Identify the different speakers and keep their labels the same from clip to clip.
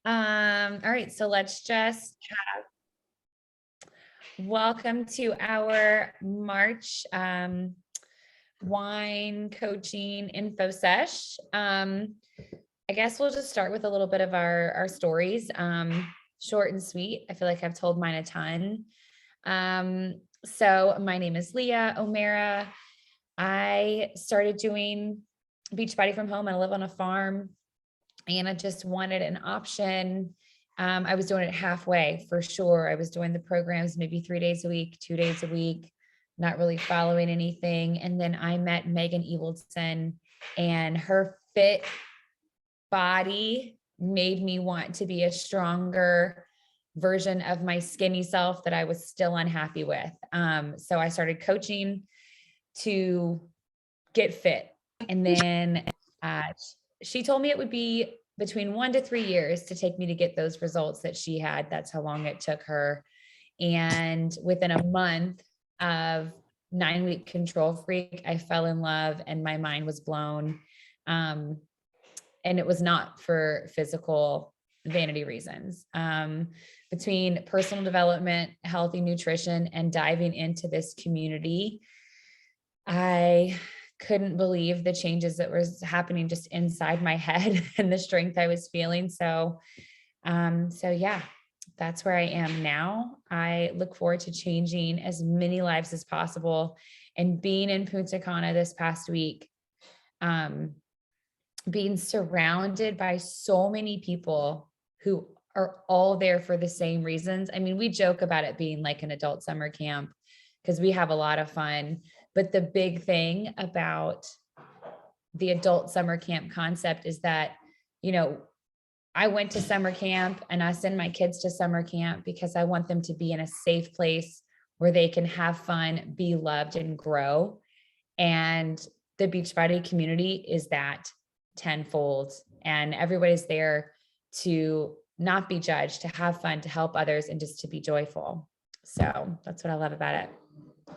Speaker 1: All right, so let's just welcome to our March wine coaching info sesh. I guess we'll just start with a little bit of our stories. Short and sweet. I feel like I've told mine a ton. So my name is Leah O'Mara. I started doing Beachbody from home. I live on a farm and I just wanted an option. I was doing it halfway for sure. I was doing the programs maybe 3 days a week, 2 days a week, not really following anything. And then I met Megan Evilson, and her fit body made me want to be a stronger version of my skinny self that I was still unhappy with. So I started coaching to get fit. And then uh, she told me it would be between 1 to 3 years to take me to get those results that she had. That's how long it took her. And within a month of 9-week control freak, I fell in love and my mind was blown. And it was not for physical vanity reasons. Between personal development, healthy nutrition, and diving into this community, I couldn't believe the changes that was happening just inside my head and the strength I was feeling. So yeah, that's where I am now. I look forward to changing as many lives as possible. And being in Punta Cana this past week, being surrounded by so many people who are all there for the same reasons. I mean, we joke about it being like an adult summer camp because we have a lot of fun. But the big thing about the adult summer camp concept is that, I went to summer camp and I send my kids to summer camp because I want them to be in a safe place where they can have fun, be loved, and grow. And the Beachbody community is that tenfold. And everybody's there to not be judged, to have fun, to help others, and just to be joyful. So that's what I love about it.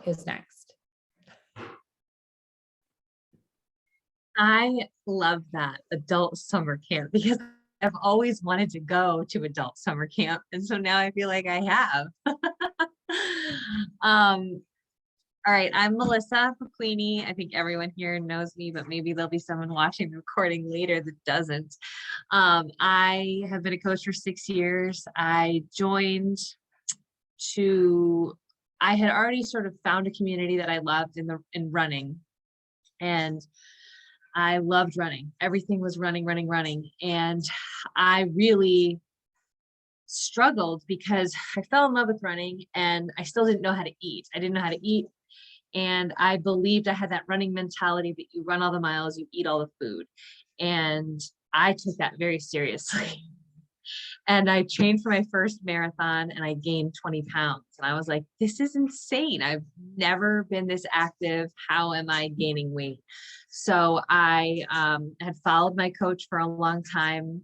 Speaker 1: Who's next?
Speaker 2: I love that adult summer camp because I've always wanted to go to adult summer camp. And so now I feel like I have. All right, I'm Melissa Pequini. I think everyone here knows me, but maybe there'll be someone watching the recording later that doesn't. I have been a coach for 6 years. I had already sort of found a community that I loved in running. And I loved running. Everything was running. And I really struggled because I fell in love with running and I still didn't know how to eat. I didn't know how to eat. And I believed I had that running mentality that you run all the miles, you eat all the food. And I took that very seriously. And I trained for my first marathon and I gained 20 pounds. And I was like, this is insane. I've never been this active. How am I gaining weight? So I had followed my coach for a long time,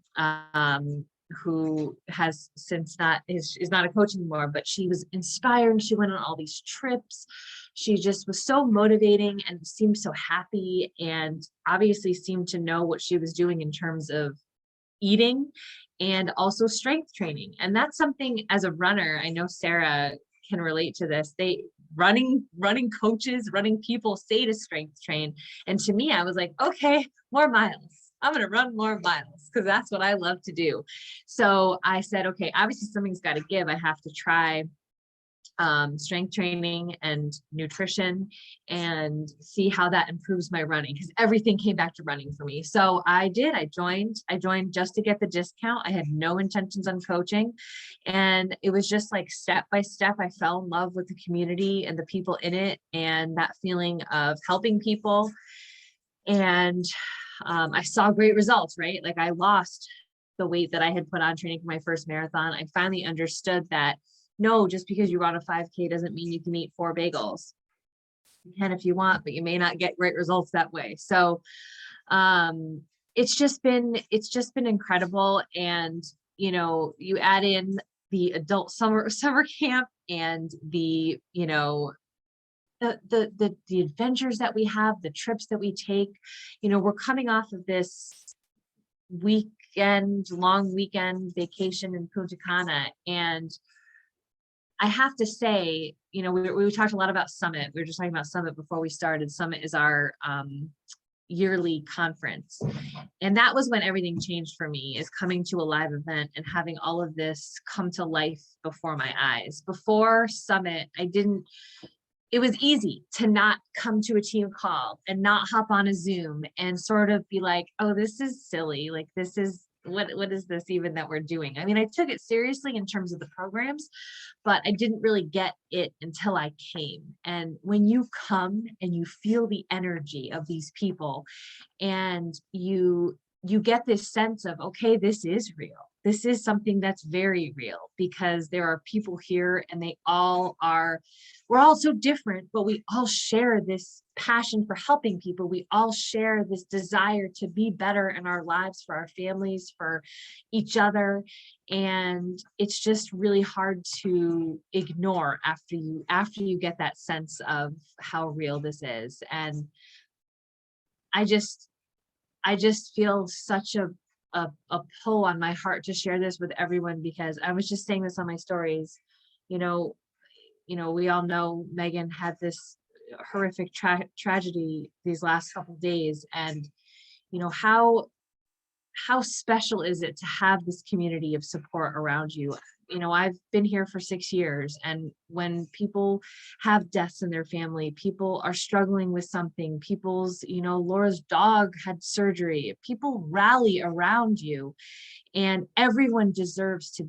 Speaker 2: who has since is not a coach anymore, but she was inspiring. She went on all these trips. She just was so motivating and seemed so happy and obviously seemed to know what she was doing in terms of eating and also strength training. And that's something as a runner, I know Sarah can relate to this. Running coaches, running people say to strength train. And to me, I was like, okay, more miles. I'm going to run more miles because that's what I love to do. So I said, okay, obviously something's got to give. I have to try strength training and nutrition and see how that improves my running, because everything came back to running for me. So I joined just to get the discount. I had no intentions on coaching. And it was just like step by step, I fell in love with the community and the people in it and that feeling of helping people. And I saw great results, right? Like I lost the weight that I had put on training for my first marathon. I finally understood that no, just because you run a 5K doesn't mean you can eat 4 bagels. You can if you want, but you may not get great results that way. So it's just been incredible. And you add in the adult summer camp and the adventures that we have, the trips that we take. We're coming off of this week long weekend vacation in Punta Cana. And I have to say, you know, we talked a lot about Summit. We were just talking about Summit before we started. Summit is our yearly conference. And that was when everything changed for me, is coming to a live event and having all of this come to life before my eyes. Before Summit, it was easy to not come to a team call and not hop on a Zoom and sort of be like, oh, this is silly. Like, this is, what is this even that we're doing? I mean, I took it seriously in terms of the programs, but I didn't really get it until I came. And when you come and you feel the energy of these people, and you get this sense of, okay, this is real. This is something that's very real, because there are people here and we're all so different, but we all share this passion for helping people. We all share this desire to be better in our lives, for our families, for each other. And it's just really hard to ignore after you get that sense of how real this is. And I just feel such a pull on my heart to share this with everyone, because I was just saying this on my stories. You know, we all know Megan had this horrific tragedy these last couple of days, and you know, how special is it to have this community of support around you? You know, I've been here for 6 years, and when people have deaths in their family, people are struggling with something, Laura's dog had surgery, people rally around you, and everyone deserves to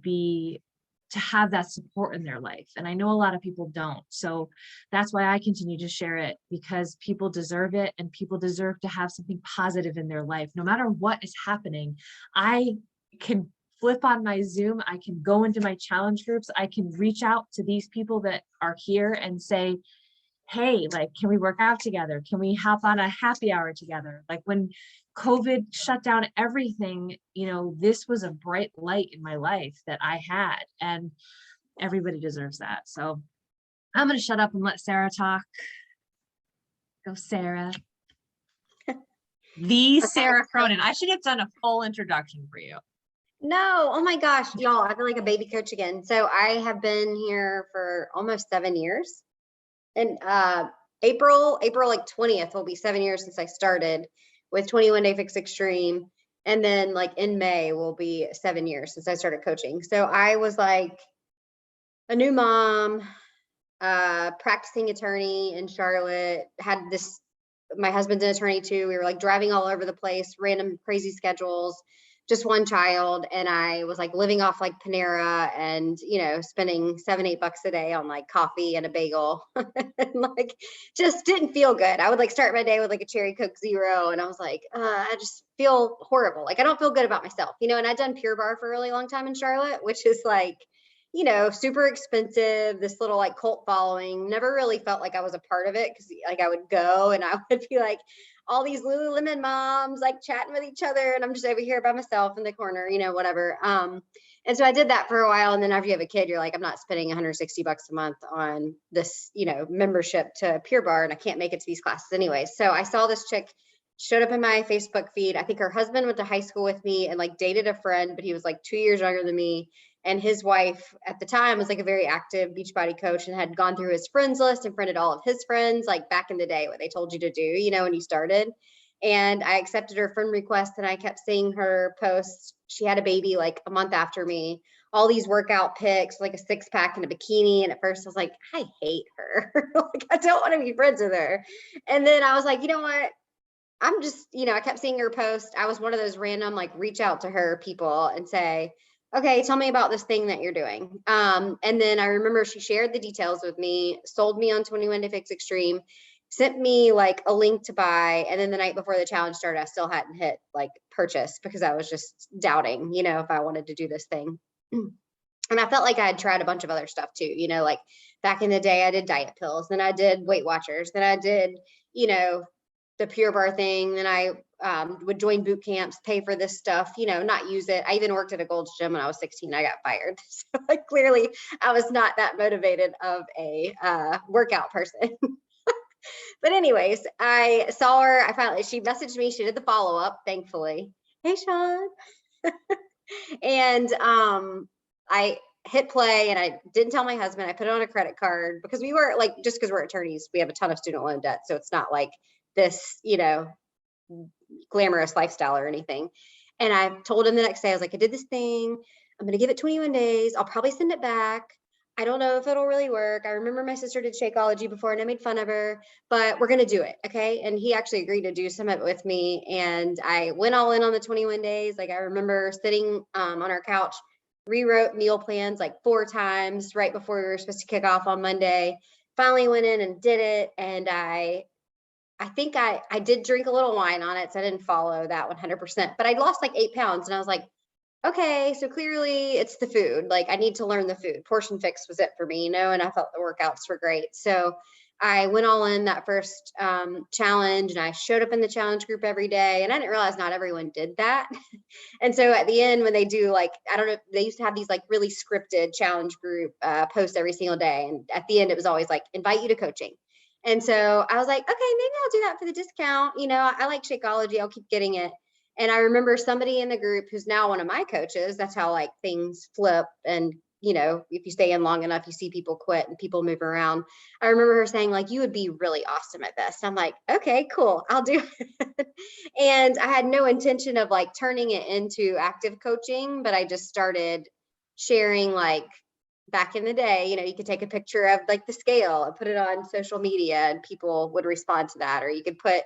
Speaker 2: have that support in their life. And I know a lot of people don't. So that's why I continue to share it, because people deserve it, and people deserve to have something positive in their life. No matter what is happening, I can flip on my Zoom, I can go into my challenge groups, I can reach out to these people that are here and say, hey, like, can we work out together? Can we hop on a happy hour together? Like, when COVID shut down everything, you know, this was a bright light in my life that I had, and everybody deserves that. So I'm going to shut up and let Sarah talk. Go, Sarah. The Sarah Cronin. I should have done a full introduction for you.
Speaker 3: No, oh my gosh, y'all, I feel like a baby coach again. So I have been here for almost 7 years. And April like 20th will be 7 years since I started with 21 Day Fix Extreme. And then like in May will be 7 years since I started coaching. So I was like a new mom, practicing attorney in Charlotte, my husband's an attorney too. We were like driving all over the place, random crazy schedules, just one child. And I was like living off like Panera and, you know, spending $7-8 a day on like coffee and a bagel and like, just didn't feel good. I would like start my day with like a cherry Coke Zero. And I was like, I just feel horrible. Like, I don't feel good about myself, you know, and I'd done Pure Barre for a really long time in Charlotte, which is like, you know, super expensive, this little like cult following. Never really felt like I was a part of it, because like I would go and I would be like, all these Lululemon moms like chatting with each other, and I'm just over here by myself in the corner, you know, whatever. And so I did that for a while, and then after you have a kid, you're like, I'm not spending $160 a month on this, you know, membership to Pure Barre, and I can't make it to these classes anyway. So I saw this chick showed up in my Facebook feed. I think her husband went to high school with me and like dated a friend, but he was like 2 years younger than me. And his wife at the time was like a very active Beachbody coach and had gone through his friends list and friended all of his friends, like back in the day, what they told you to do, you know, when you started. And I accepted her friend request, and I kept seeing her posts. She had a baby like a month after me, all these workout pics, like a 6-pack and a bikini. And at first I was like, I hate her. Like, I don't want to be friends with her. And then I was like, you know what? I'm just, you know, I kept seeing her post. I was one of those random, like, reach out to her people and say, okay, tell me about this thing that you're doing. And then I remember she shared the details with me, sold me on 21 Day Fix Extreme, sent me like a link to buy. And then the night before the challenge started, I still hadn't hit like purchase, because I was just doubting, you know, if I wanted to do this thing. And I felt like I had tried a bunch of other stuff too, you know, like back in the day, I did diet pills, then I did Weight Watchers, then I did, you know, the Pure Barre thing. Then I would join boot camps, pay for this stuff, you know, not use it. I even worked at a Gold's Gym when I was 16. I got fired. So like, clearly I was not that motivated of a workout person. But anyways, I saw her. She messaged me. She did the follow-up, thankfully. Hey, Sean. And I hit play and I didn't tell my husband. I put it on a credit card because we were like, just because we're attorneys, we have a ton of student loan debt. So it's not like this, glamorous lifestyle or anything. And I told him the next day, I was like, I did this thing. I'm going to give it 21 days. I'll probably send it back. I don't know if it'll really work. I remember my sister did Shakeology before and I made fun of her, but we're going to do it. Okay. And he actually agreed to do some of it with me. And I went all in on the 21 days. Like I remember sitting on our couch, rewrote meal plans like 4 times right before we were supposed to kick off on Monday. Finally went in and did it. And I think I did drink a little wine on it. So I didn't follow that 100%, but I lost like 8 pounds and I was like, okay, so clearly it's the food. Like I need to learn the food. Portion Fix was it for me, and I thought the workouts were great. So I went all in that first challenge and I showed up in the challenge group every day, and I didn't realize not everyone did that. And so at the end, when they do like, I don't know, they used to have these like really scripted challenge group posts every single day. And at the end, it was always like, invite you to coaching. And so I was like, okay, maybe I'll do that for the discount. I like Shakeology. I'll keep getting it. And I remember somebody in the group who's now one of my coaches. That's how like things flip. And, if you stay in long enough, you see people quit and people move around. I remember her saying like, you would be really awesome at this. And I'm like, okay, cool. I'll do it. And I had no intention of like turning it into active coaching, but I just started sharing like back in the day, you could take a picture of like the scale and put it on social media and people would respond to that. Or you could put,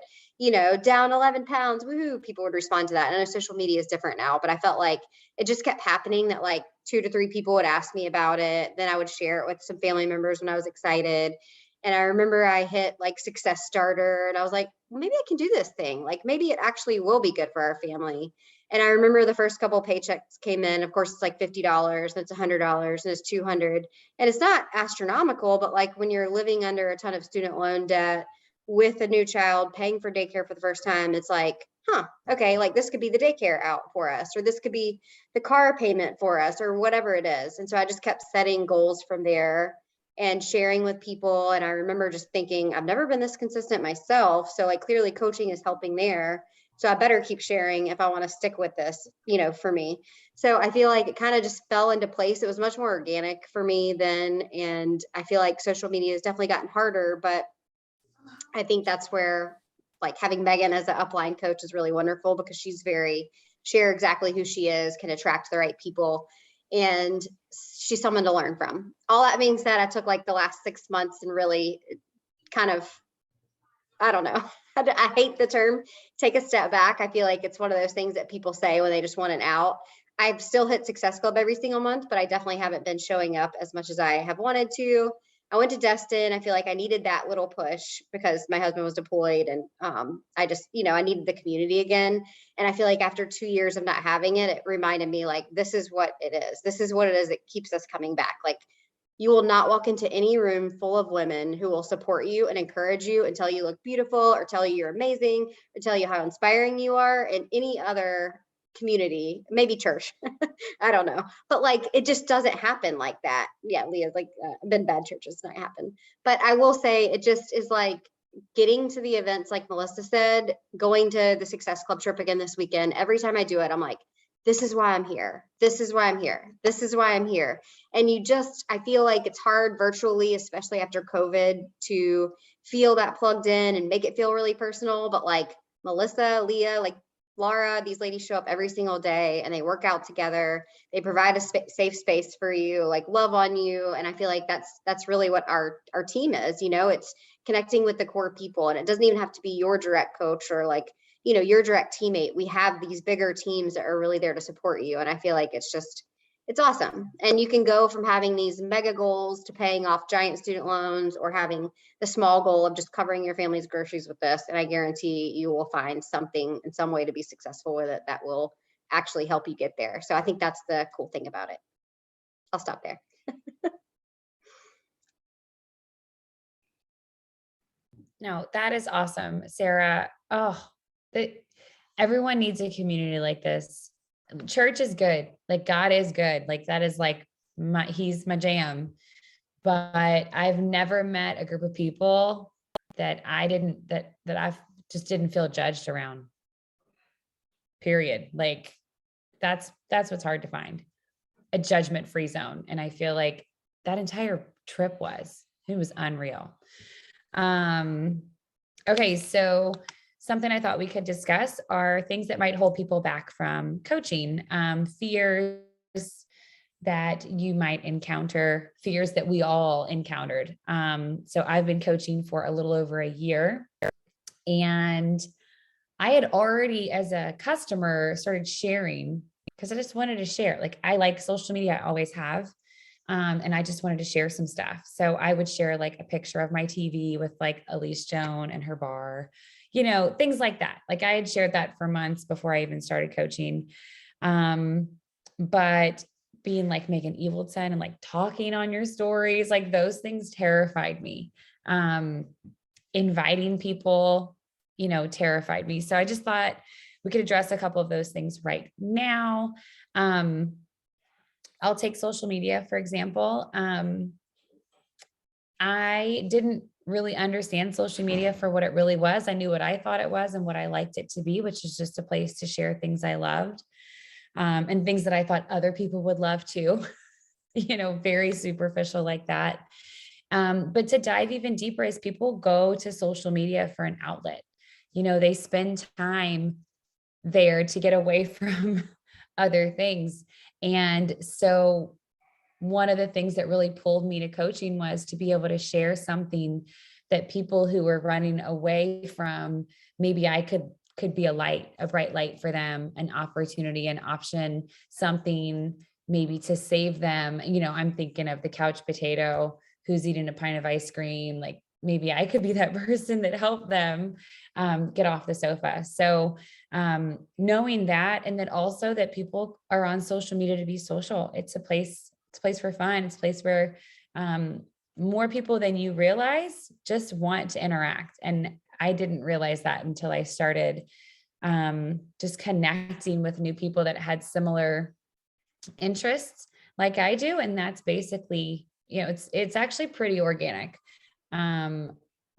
Speaker 3: down 11 pounds, woohoo, people would respond to that. And I know social media is different now, but I felt like it just kept happening that like 2 to 3 people would ask me about it. Then I would share it with some family members when I was excited. And I remember I hit like Success Starter and I was like, well, maybe I can do this thing. Like maybe it actually will be good for our family. And I remember the first couple of paychecks came in. Of course, it's like $50, and it's $100, and it's $200. And it's not astronomical, but like when you're living under a ton of student loan debt with a new child, paying for daycare for the first time, it's like, okay, like this could be the daycare out for us, or this could be the car payment for us, or whatever it is. And so I just kept setting goals from there and sharing with people. And I remember just thinking, I've never been this consistent myself. So like clearly coaching is helping there. So I better keep sharing if I want to stick with this, for me. So I feel like it kind of just fell into place. It was much more organic for me then. And I feel like social media has definitely gotten harder, but I think that's where like having Megan as an upline coach is really wonderful because she's share exactly who she is, can attract the right people. And she's someone to learn from. All that being said, I took like the last 6 months and really kind of, I don't know. I hate the term take a step back. I feel like it's one of those things that people say when they just want an out. I've still hit Success Club every single month, but I definitely haven't been showing up as much as I have wanted to. I went to Destin. I feel like I needed that little push because my husband was deployed and I just, I needed the community again. And I feel like after 2 years of not having it, it reminded me like, this is what it is. This is what it is that keeps us coming back. Like you will not walk into any room full of women who will support you and encourage you and tell you look beautiful or tell you you're amazing or tell you how inspiring you are in any other community, maybe church. I don't know. But like, it just doesn't happen like that. Yeah, Leah's like, been bad churches not happen. But I will say it just is like getting to the events, like Melissa said, going to the Success Club trip again this weekend. Every time I do it, I'm like, this is why I'm here. This is why I'm here. This is why I'm here. And I feel like it's hard virtually, especially after COVID, to feel that plugged in and make it feel really personal. But like Melissa, Leah, like Laura, these ladies show up every single day and they work out together. They provide a safe space for you, like love on you. And I feel like that's really what our team is. It's connecting with the core people, and it doesn't even have to be your direct coach or like, your direct teammate. We have these bigger teams that are really there to support you. And I feel like it's awesome. And you can go from having these mega goals to paying off giant student loans or having the small goal of just covering your family's groceries with this. And I guarantee you will find something in some way to be successful with it that will actually help you get there. So I think that's the cool thing about it. I'll stop there.
Speaker 1: No, that is awesome, Sarah. Oh, everyone needs a community like this. Church is good. Like God is good. Like that is like he's my jam. But I've never met a group of people that I just didn't feel judged around. Period. Like That's what's hard to find, a judgment-free zone. And I feel like that entire trip it was unreal. Um, okay, so something I thought we could discuss are things that might hold people back from coaching, fears that you might encounter, fears that we all encountered. So I've been coaching for a little over a year, and I had already, as a customer, started sharing because I just wanted to share. Like, I like social media, I always have. And I just wanted to share some stuff. So I would share like a picture of my TV with like Elise Joan and her bar, things like that. Like, I had shared that for months before I even started coaching. But being like Megan Evilton and like talking on your stories, like those things terrified me. Inviting people, terrified me. So I just thought we could address a couple of those things right now. I'll take social media, for example. I didn't really understand social media for what it really was. I knew what I thought it was and what I liked it to be, which is just a place to share things I loved, and things that I thought other people would love too, very superficial like that. But to dive even deeper, as people go to social media for an outlet, they spend time there to get away from other things. And so one of the things that really pulled me to coaching was to be able to share something that people who were running away from, maybe I could be a bright light for them, an opportunity, an option, something maybe to save them. I'm thinking of the couch potato who's eating a pint of ice cream. Like, maybe I could be that person that helped them get off the sofa. So knowing that, and then also that people are on social media to be social. It's a place for fun. It's a place where more people than you realize just want to interact. And I didn't realize that until I started just connecting with new people that had similar interests like I do. And that's basically, it's actually pretty organic.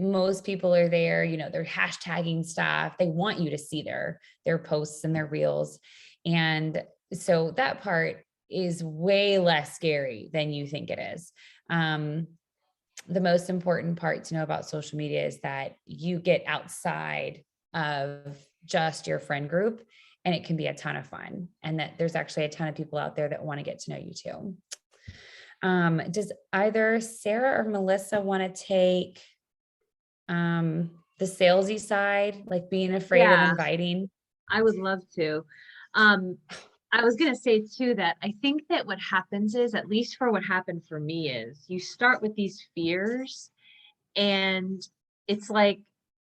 Speaker 1: Most people are there, they're hashtagging stuff. They want you to see their posts and their reels. And so that part is way less scary than you think it is. The most important part to know about social media is that you get outside of just your friend group, and it can be a ton of fun, and that there's actually a ton of people out there that want to get to know you too. Does either Sarah or Melissa want to take the salesy side, like being afraid of
Speaker 2: Yeah.
Speaker 1: inviting?
Speaker 2: I would love to. I was going to say too, that I think that what happens is, at least for what happened for me, is you start with these fears, and it's like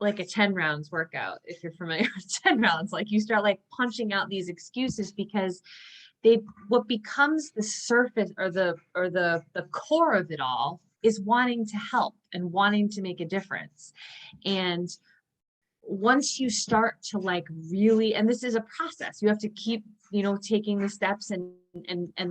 Speaker 2: a 10 rounds workout. If you're familiar with 10 rounds, like you start like punching out these excuses, because what becomes the surface or the core of it all is wanting to help and wanting to make a difference. And once you start to like really, and this is a process, you have to keep, taking the steps and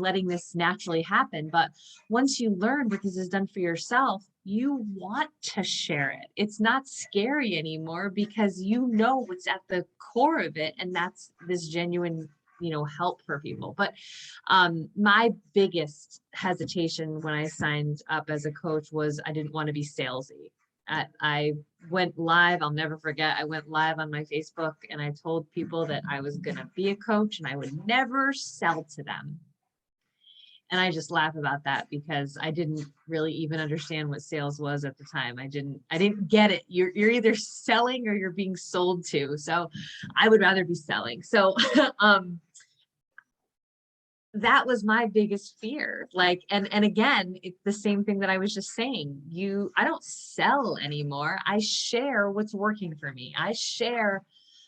Speaker 2: letting this naturally happen. But once you learn what this has done for yourself, you want to share it. It's not scary anymore, because what's at the core of it. And that's this genuine, help for people. But my biggest hesitation when I signed up as a coach was I didn't want to be salesy. I went live. I'll never forget. I went live on my Facebook and I told people that I was going to be a coach and I would never sell to them. And I just laugh about that, because I didn't really even understand what sales was at the time. I didn't get it. You're either selling or you're being sold to. So I would rather be selling. So, that was my biggest fear. Like, and again, it's the same thing that I was just saying. I don't sell anymore. I share what's working for me. I share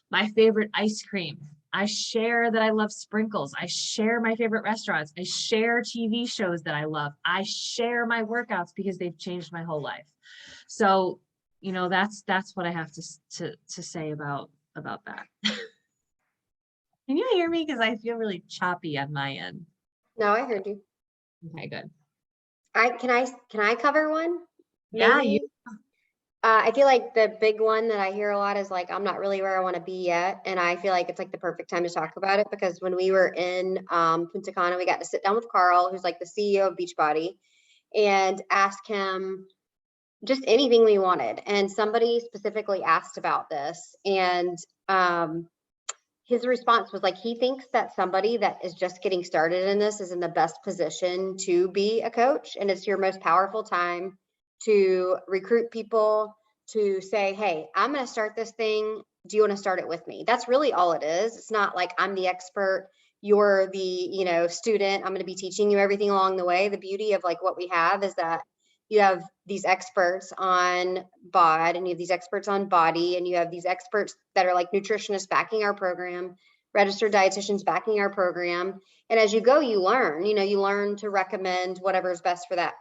Speaker 2: my favorite ice cream. I share that I love sprinkles. I share my favorite restaurants. I share TV shows that I love. I share my workouts because they've changed my whole life. So, that's what I have to say about that. Can you hear me? Because I feel really choppy on my end.
Speaker 3: No, I heard you.
Speaker 2: Okay, good.
Speaker 3: Can I cover one?
Speaker 2: Yeah,
Speaker 3: Maybe? I feel like the big one that I hear a lot is like, I'm not really where I want to be yet. And I feel like it's like the perfect time to talk about it because when we were in Punta Cana, we got to sit down with Carl, who's like the CEO of Beachbody, and ask him just anything we wanted. And somebody specifically asked about this. And his response was like, he thinks that somebody that is just getting started in this is in the best position to be a coach. And it's your most powerful time to recruit people, to say, hey, I'm going to start this thing. Do you want to start it with me? That's really all it is. It's not like I'm the expert, you're the student. I'm going to be teaching you everything along the way. The beauty of like what we have is that you have these experts on bod, and you have these experts on body, and you have these experts that are like nutritionists backing our program, registered dietitians backing our program. And as you go, you learn, you learn to recommend whatever is best for that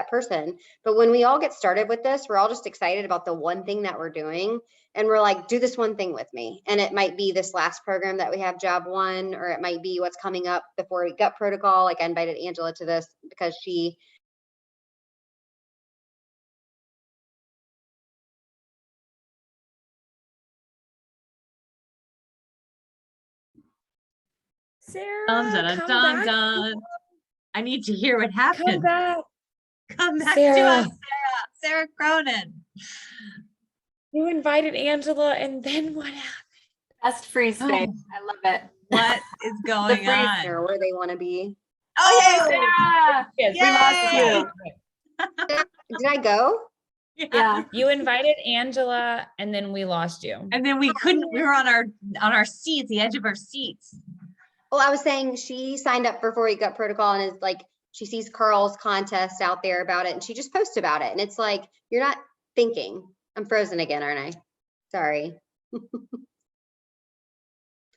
Speaker 3: person. But when we all get started with this, we're all just excited about the one thing that we're doing. And we're like, do this one thing with me. And it might be this last program that we have, Job One, or it might be what's coming up, the 4-Week Gut Protocol. Like I invited Angela to this because she
Speaker 1: Sarah,
Speaker 2: Dun, dun, dun,
Speaker 1: come
Speaker 2: dun,
Speaker 1: back.
Speaker 2: dun. I need to hear what
Speaker 1: Come
Speaker 2: happened.
Speaker 1: back.
Speaker 2: Come back to
Speaker 1: Sarah.
Speaker 2: us, Sarah Cronin.
Speaker 1: You invited Angela, and then what happened?
Speaker 4: Best free space.
Speaker 2: Oh.
Speaker 4: I love it.
Speaker 2: What is going
Speaker 4: freeze
Speaker 2: on?
Speaker 3: or where they want to be.
Speaker 4: Oh, Sarah!
Speaker 1: Yes,
Speaker 4: We lost you.
Speaker 3: Did I go?
Speaker 4: Yeah.
Speaker 1: You invited Angela, and then we lost you.
Speaker 2: And then we couldn't, we were on our seats, the edge of our seats.
Speaker 3: Well, I was saying she signed up for 4-Week Gut Protocol and is like, she sees Carl's contest out there about it and she just posted about it. And it's like, you're not thinking. I'm frozen again, aren't I? Sorry.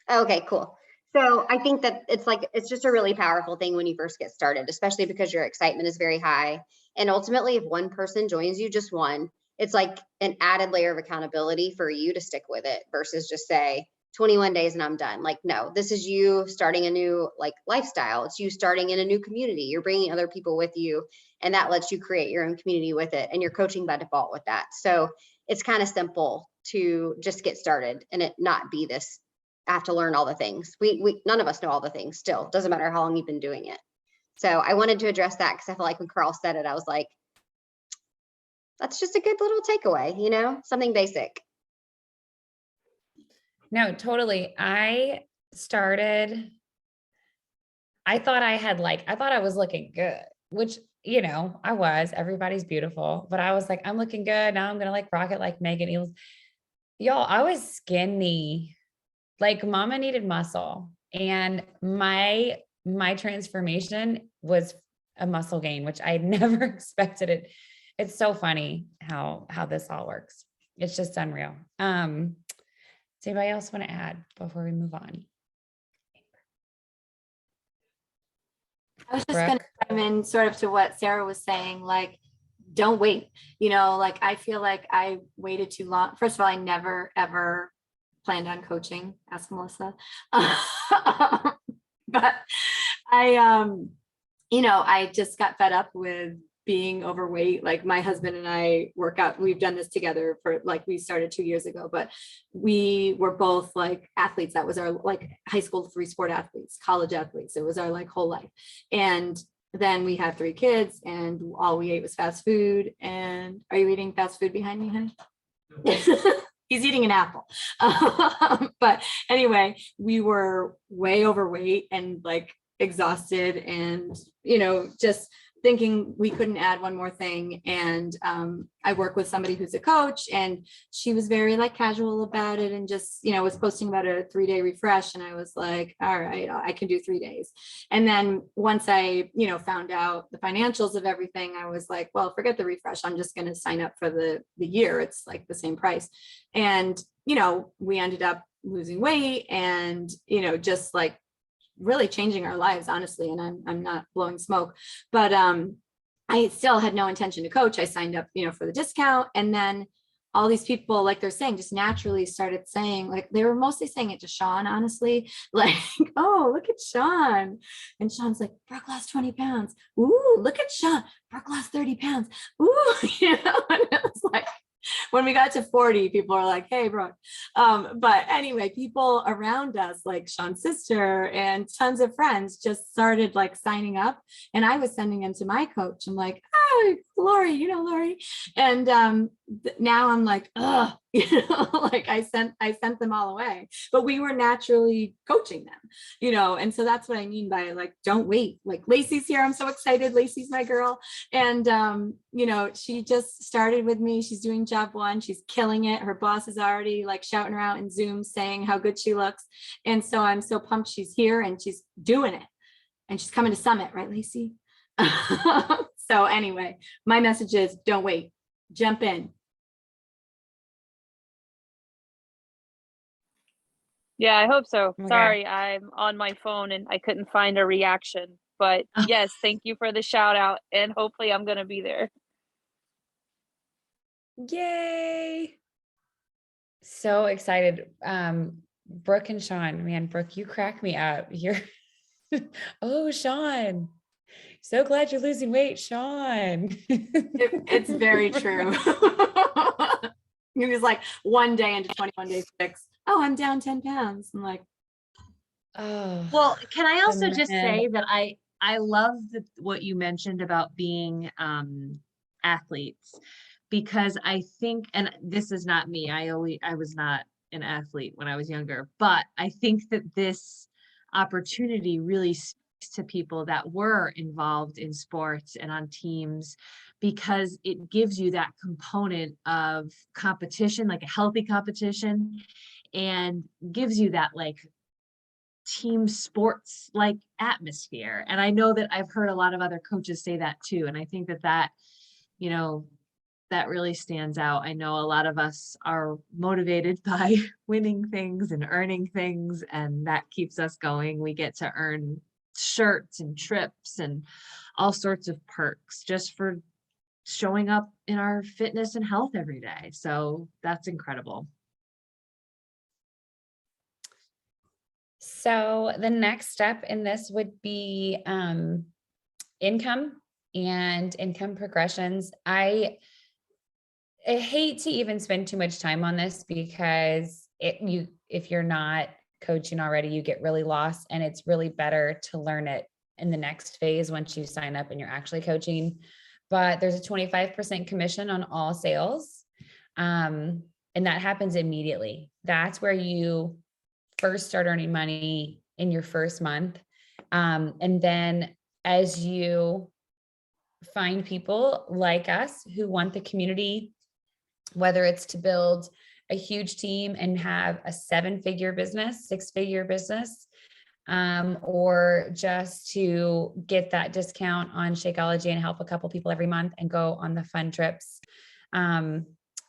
Speaker 3: Okay, cool. So I think that it's just a really powerful thing when you first get started, especially because your excitement is very high. And ultimately, if one person joins you, just one, it's like an added layer of accountability for you to stick with it versus just say 21 days and I'm done. Like, no, this is you starting a new like lifestyle. It's you starting in a new community. You're bringing other people with you, and that lets you create your own community with it. And you're coaching by default with that. So it's kind of simple to just get started and it not be this, I have to learn all the things. We none of us know all the things still. Doesn't matter how long you've been doing it. So I wanted to address that because I feel like when Carl said it, I was like, that's just a good little takeaway, something basic.
Speaker 1: No, totally. I thought I was looking good, which, I was, everybody's beautiful, but I was like, I'm looking good. Now I'm going to like rock it like Megan Eels. Y'all, I was skinny, like mama needed muscle, and my transformation was a muscle gain, which I never expected it. It's so funny how this all works. It's just unreal. Does anybody else want to add before we move on?
Speaker 4: I was just going to chime in sort of to what Sarah was saying, like, don't wait. Like I feel like I waited too long. First of all, I never, ever planned on coaching. Ask Melissa. But I just got fed up with being overweight. Like my husband and I work out. We've done this together for we started 2 years ago, but we were both like athletes. That was our like high school 3-sport athletes, college athletes. It was our like whole life. And then we have 3 kids and all we ate was fast food. And are you eating fast food behind me, honey? He's eating an apple. But anyway, we were way overweight and like exhausted and, just thinking we couldn't add one more thing. And I work with somebody who's a coach and she was very like casual about it and just, was posting about a 3-day refresh. And I was like, all right, I can do 3 days. And then once I, found out the financials of everything, I was like, well, forget the refresh. I'm just going to sign up for the year. It's like the same price. And, we ended up losing weight and, just like really changing our lives, honestly. And I'm not blowing smoke, but I still had no intention to coach. I signed up, for the discount. And then all these people, like they're saying, just naturally started saying, like, they were mostly saying it to Sean, honestly, like, oh, look at Sean. And Sean's like, Brooke lost 20 pounds. Ooh, look at Sean. Brooke lost 30 pounds. Ooh, and it was like, When we got to 40, people are like, hey, bro. But anyway, people around us, like Sean's sister and tons of friends, just started like signing up. And I was sending them to my coach. I'm like, oh, Lori, you know, Lori. And now I'm like, oh, like I sent them all away. But we were naturally coaching them, and so that's what I mean by like, don't wait. Like Lacey's here. I'm so excited. Lacey's my girl. And she just started with me. She's doing job one. She's killing it. Her boss is already like shouting her out in Zoom saying how good she looks. And so I'm so pumped she's here and she's doing it. And she's coming to Summit, right, Lacey? So anyway, my message is don't wait. Jump in.
Speaker 5: Yeah, I hope so.
Speaker 1: Okay.
Speaker 5: Sorry, I'm on my phone and I couldn't find a reaction. But yes, thank you for the shout out. And hopefully I'm going to be there.
Speaker 1: Yay. So excited. Brooke and Sean, man, Brooke, you crack me up. You're, oh, Sean, so glad you're losing weight, Sean.
Speaker 4: It's very true. He was like one day into 21 days fix. Oh, I'm down 10 pounds. I'm like,
Speaker 1: Oh,
Speaker 2: Well, can I also just
Speaker 1: man.
Speaker 2: say that I love what you mentioned about being athletes, because I think, and this is not me, I was not an athlete when I was younger, but I think that this opportunity really speaks to people that were involved in sports and on teams, because it gives you that component of competition, like a healthy competition, and gives you that like team sports like atmosphere. And I know that I've heard a lot of other coaches say that too. And I think that that really stands out. I know a lot of us are motivated by winning things and earning things, and that keeps us going. We get to earn shirts and trips and all sorts of perks just for showing up in our fitness and health every day. So that's incredible.
Speaker 1: So the next step in this would be income and income progressions. I hate to even spend too much time on this because if you're not coaching already, you get really lost, and it's really better to learn it in the next phase once you sign up and you're actually coaching. But there's a 25% commission on all sales. And that happens immediately. That's where you first start earning money in your first month. And then as you find people like us who want the community, whether it's to build a huge team and have a 7-figure business, 6-figure business, or just to get that discount on Shakeology and help a couple people every month and go on the fun trips,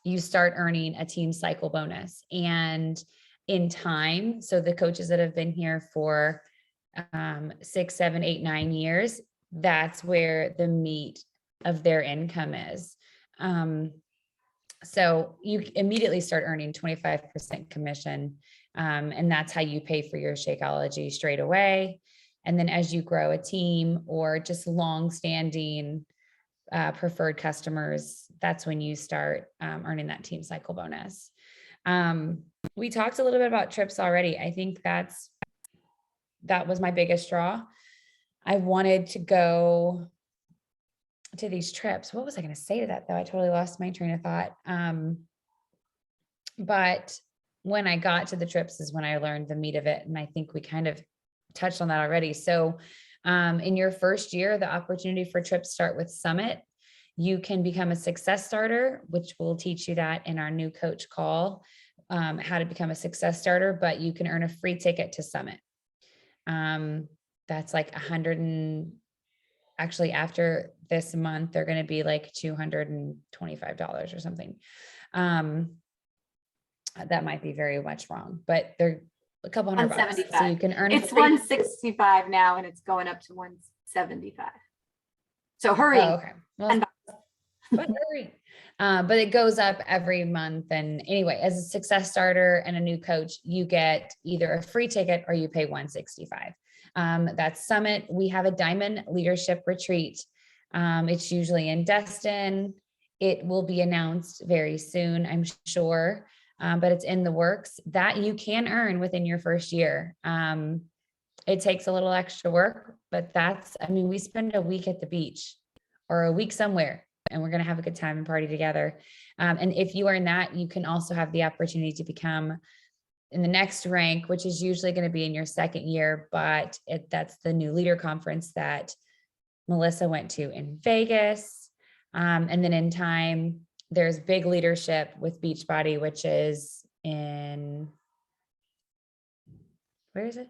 Speaker 1: you start earning a team cycle bonus. And in time, so the coaches that have been here for 6, 7, 8, 9 years, that's where the meat of their income is. So you immediately start earning 25% commission, and that's how you pay for your Shakeology straight away. And then as you grow a team or just long-standing preferred customers, that's when you start earning that team cycle bonus. We talked a little bit about trips already. I think that was my biggest draw. I wanted to go to these trips. What was I going to say to that though? I totally lost my train of thought. But when I got to the trips is when I learned the meat of it. And I think we kind of touched on that already. So in your first year, the opportunity for trips start with Summit. You can become a success starter, which we'll teach you that in our new coach call, how to become a success starter, but you can earn a free ticket to Summit. That's like actually after this month, they're going to be like $225 or something. That might be very much wrong, but they're a couple $100 bucks. So you can earn.
Speaker 4: It's 165 now, and it's going up to 175. So hurry.
Speaker 1: Oh, okay. Well, but hurry. But it goes up every month. And anyway, as a success starter and a new coach, you get either a free ticket or you pay $165. That's Summit. We have a Diamond Leadership Retreat. It's usually in Destin. it will be announced very soon, I'm sure. But it's in the works that you can earn within your first year. It takes a little extra work, but we spend a week at the beach or a week somewhere, and we're going to have a good time and party together. And if you earn that, you can also have the opportunity to become in the next rank, which is usually going to be in your second year, but that's the new leader conference that Melissa went to in Vegas. And then in time, there's big leadership with Beachbody, which is where is it?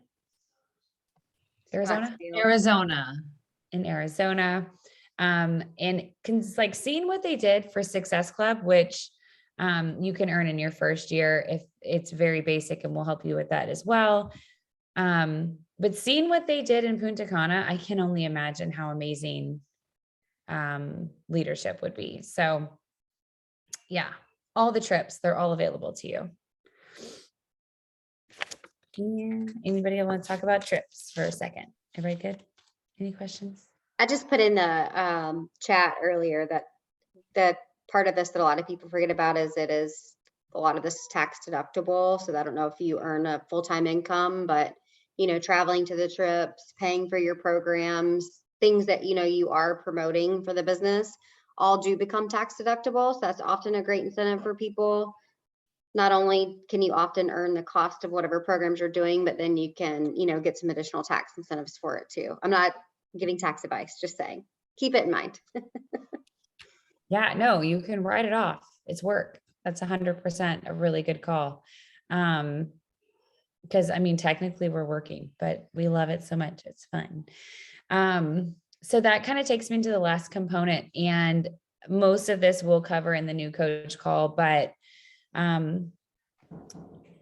Speaker 1: Arizona?
Speaker 3: Scottsdale.
Speaker 2: Arizona.
Speaker 1: In Arizona. And seeing what they did for Success Club, which you can earn in your first year if it's very basic, and we'll help you with that as well. But seeing what they did in Punta Cana, I can only imagine how amazing leadership would be. So yeah, all the trips, they're all available to you. And anybody want to talk about trips for a second? Everybody good? Any questions?
Speaker 3: I just put in the chat earlier that the part of this that a lot of people forget about is a lot of this is tax deductible. So I don't know if you earn a full-time income, but traveling to the trips, paying for your programs, things that you are promoting for the business, all do become tax deductible. So that's often a great incentive for people. Not only can you often earn the cost of whatever programs you're doing, but then you can, get some additional tax incentives for it too. I'm not giving tax advice, just saying, keep it in mind.
Speaker 1: Yeah, no, you can write it off. It's work. That's 100% a really good call. Because technically we're working, but we love it so much. It's fun. So that kind of takes me into the last component, and most of this we'll cover in the new coach call, but the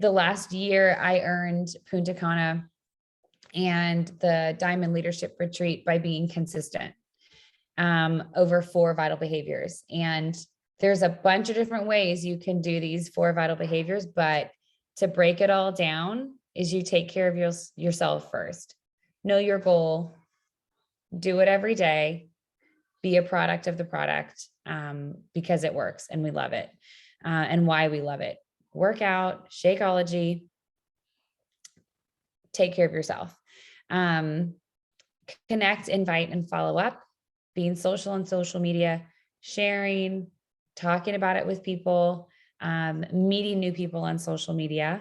Speaker 1: last year I earned Punta Cana and the Diamond Leadership Retreat by being consistent over 4 vital behaviors. And there's a bunch of different ways you can do these 4 vital behaviors, but to break it all down is you take care of yourself first. Know your goal, do it every day, be a product of the product because it works and we love it. And why we love it. Work out, Shakeology, take care of yourself. Connect, invite, and follow up, being social on social media, sharing, talking about it with people, meeting new people on social media,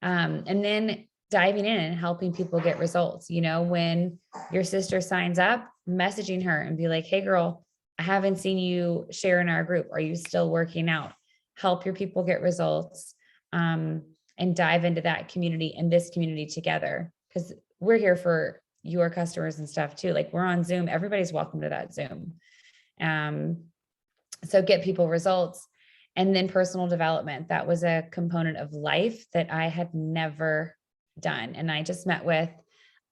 Speaker 1: and then diving in and helping people get results. When your sister signs up, messaging her and be like, hey girl, I haven't seen you share in our group. Are you still working out? Help your people get results, and dive into that community and this community together, because we're here for your customers and stuff too. Like, we're on Zoom, everybody's welcome to that Zoom. So get people results. And then personal development. That was a component of life that I had never done. And I just met with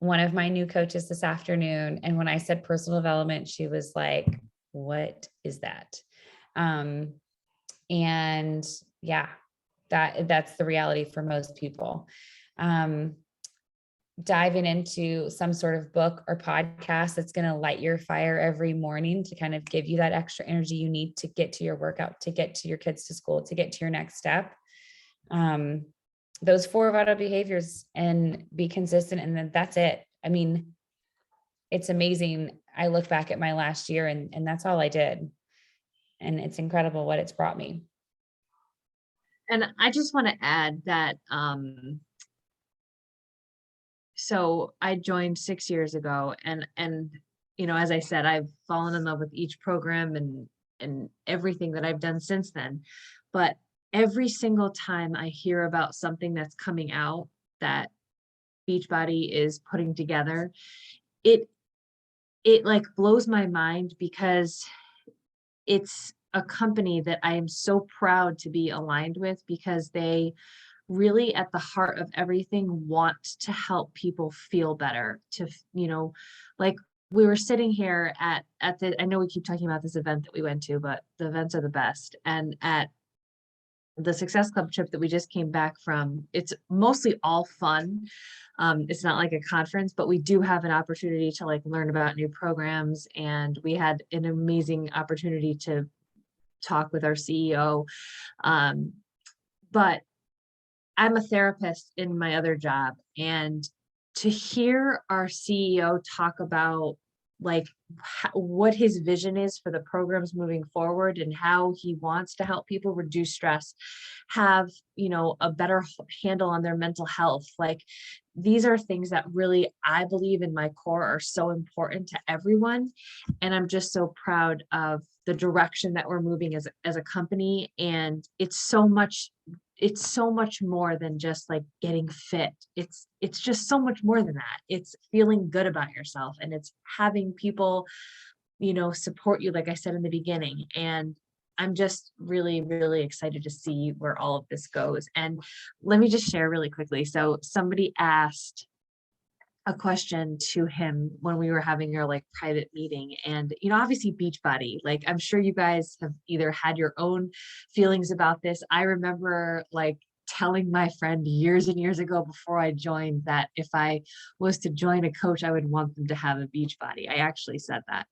Speaker 1: one of my new coaches this afternoon. And when I said personal development, she was like, what is that? And yeah, that's the reality for most people. Diving into some sort of book or podcast that's going to light your fire every morning to kind of give you that extra energy you need to get to your workout, to get to your kids to school, to get to your next step. Those 4 vital behaviors, and be consistent. And then that's it. It's amazing. I look back at my last year and that's all I did. And it's incredible what it's brought me.
Speaker 2: And I just want to add that, so I joined 6 years ago, and as I said, I've fallen in love with each program and everything that I've done since then. But every single time I hear about something that's coming out that Beachbody is putting together, it like blows my mind, because it's a company that I am so proud to be aligned with, because they really, at the heart of everything, want to help people feel better, like we were sitting here at the, I know we keep talking about this event that we went to, but the events are the best. And at the Success Club trip that we just came back from, it's mostly all fun. It's not like a conference, but we do have an opportunity to learn about new programs. And we had an amazing opportunity to talk with our CEO. But I'm a therapist in my other job, and to hear our CEO talk about like what his vision is for the programs moving forward and how he wants to help people reduce stress, have, a better handle on their mental health. Like these are things that really, I believe in my core are so important to everyone. And I'm just so proud of the direction that we're moving as a company. And it's so much more than just like getting fit. It's just so much more than that. It's feeling good about yourself, and it's having people, support you, like I said in the beginning. And I'm just really, really excited to see where all of this goes. And let me just share really quickly. So somebody asked a question to him when we were having our like private meeting, and obviously Beachbody, like I'm sure you guys have either had your own feelings about this. I remember like telling my friend years and years ago before I joined that if I was to join a coach, I would want them to have a Beachbody. I actually said that.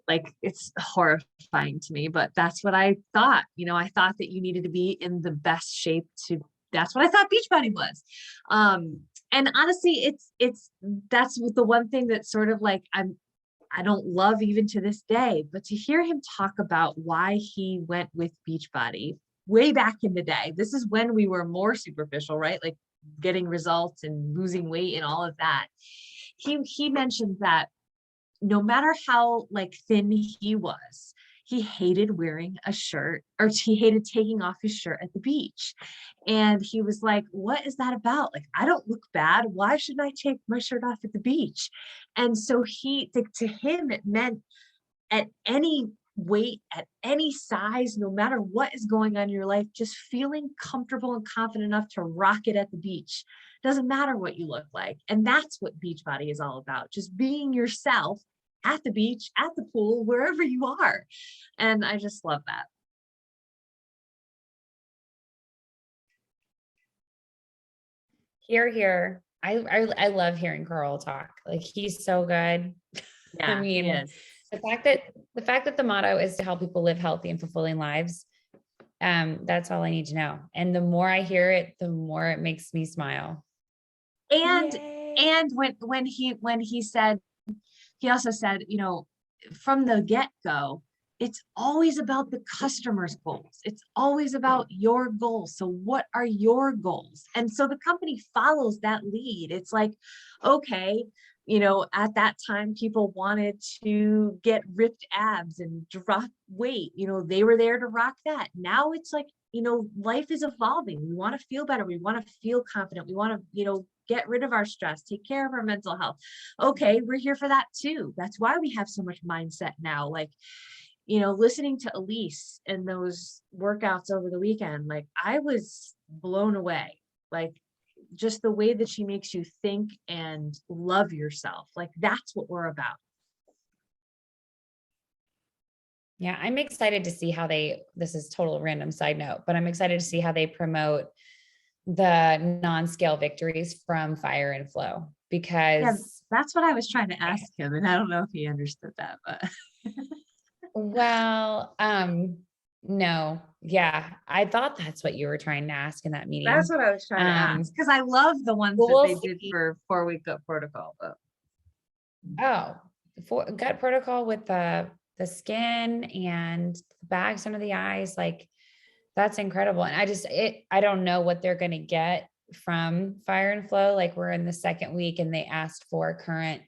Speaker 2: Like it's horrifying to me, but that's what I thought. I thought that you needed to be in the best shape that's what I thought Beachbody was. And honestly, that's the one thing that sort of like I don't love even to this day, but to hear him talk about why he went with Beachbody way back in the day. This is when we were more superficial, right? Like getting results and losing weight and all of that. He mentioned that no matter how like thin he was, he hated wearing a shirt, or he hated taking off his shirt at the beach. And he was like, what is that about? Like, I don't look bad. Why should I take my shirt off at the beach? And so to him, it meant at any weight, at any size, no matter what is going on in your life, just feeling comfortable and confident enough to rock it at the beach. Doesn't matter what you look like. And that's what Beachbody is all about. Just being yourself at the beach, at the pool, wherever you are. And I just love that.
Speaker 1: Here. I love hearing Carl talk. Like he's so good.
Speaker 2: Yeah,
Speaker 1: mean,
Speaker 2: he is.
Speaker 1: the fact that the motto is to help people live healthy and fulfilling lives, that's all I need to know. And the more I hear it, the more it makes me smile.
Speaker 2: And
Speaker 1: Yay.
Speaker 2: when he said, he also said, from the get-go, it's always about the customer's goals. It's always about your goals. So what are your goals? And so the company follows that lead. It's like, okay, at that time, people wanted to get ripped abs and drop weight. They were there to rock that. Now it's like, life is evolving. We want to feel better. We want to feel confident. We want to, get rid of our stress, take care of our mental health. Okay, we're here for that too. That's why we have so much mindset now. Like, listening to Elise and those workouts over the weekend, like I was blown away. Like just the way that she makes you think and love yourself. Like that's what we're about.
Speaker 1: Yeah, I'm excited to see how this is total random side note, but I'm excited to see how they promote the non-scale victories from Fire and Flow, because
Speaker 2: that's what I was trying to ask him. And I don't know if he understood that, but
Speaker 1: well, no, yeah, I thought that's what you were trying to ask in that meeting.
Speaker 2: that's what I was trying to ask. Cause I love the ones that they did for 4-week gut protocol. But.
Speaker 1: Oh, for gut protocol with the skin and the bags under the eyes, like that's incredible. And I don't know what they're going to get from Fire and Flow. Like we're in the second week and they asked for current,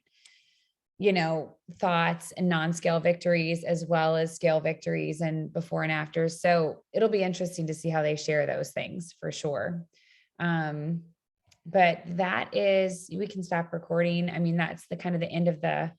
Speaker 1: thoughts and non-scale victories as well as scale victories and before and after. So it'll be interesting to see how they share those things for sure. But we can stop recording. I mean, that's the kind of the end of the